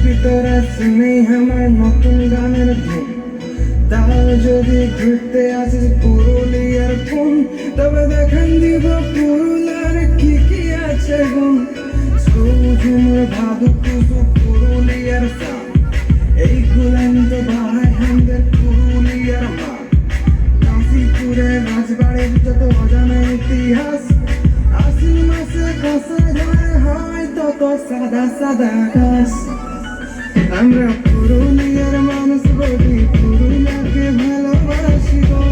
ভিতরে নেই আমার নতুন গানের ধুম। তাও যদি ঘুরতে আসিস পুরুলিয়ার কোন, তবে দেখান দিব পুরুলিয়ার কি কি আছে গুণ। স্কুল ঝুমুর ভাদু কুসু পুরুলিয়ার সা, এই গুলেন তো ভাই হামদের পুরুলিয়ার মা। কাশীপুরের রাজবাড়ির যত অজানা ইতিহাস, আশ্বিন মাসে কাঁসা ঝড়ে হয় তত সাদা সাদা আকাশ। আমরা পুরুলিয়ার মানুষ বলি, পুরুলিয়াকে ভালোবাসি গো।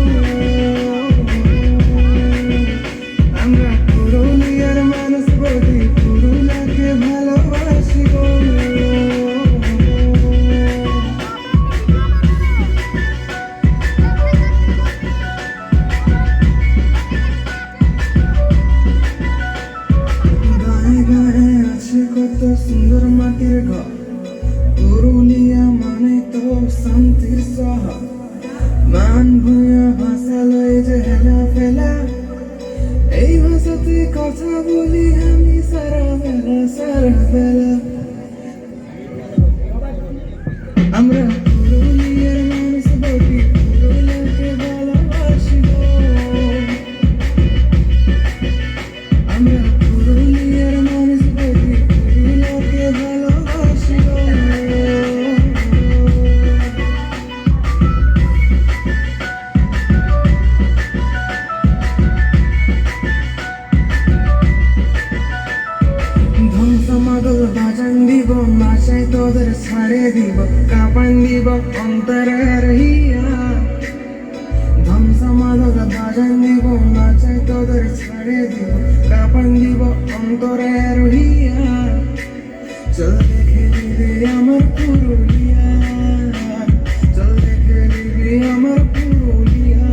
আমরা পুরুলিয়ার মানুষ বলি, পুরুলিয়াকে ভালোবাসি গো। গায়ে গায়ে আছে কত সুন্দর মাটির ঘর, পুরুলিয়া মানে তো শান্তির শহর। মান ভূয়া ভাষা লয় যে হেলা ফেলা, এই ভাষাতে কথা বলি আমি সারা বেলা সারা বেলা। আমরা পুরুলিয়ার মানুষ বলি, পুরুলিয়াকে ভালোবাসি গো। আমরা পুরুলিয়ার মানুষ বলি, পুরুলিয়াকে ভালোবাসি গো। ধ্বংসমাদল বাজান দিব, মাসায় তোদের ছাড়ে দিব, কাপান দিব অন্তরের হিয়া। ধ্বংসমাদল বাজান দিব, মাসায় তোদের ছাড়ে দিব, কাপান দিব অন্তরের হিয়া। চল দেখে নিবি আমার পুরুলিয়া, চল দেখে নিবি আমার পুরুলিয়া।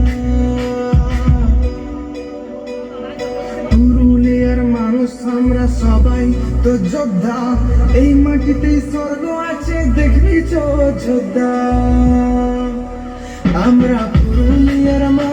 পুরুলিয়ার মানুষ আমরা সবাই তো যোদ্ধা, এই মাটিতে স্বর্গ আছে দেখবি যোদ্ধা। আমরা পুরুলিয়ার মানুষ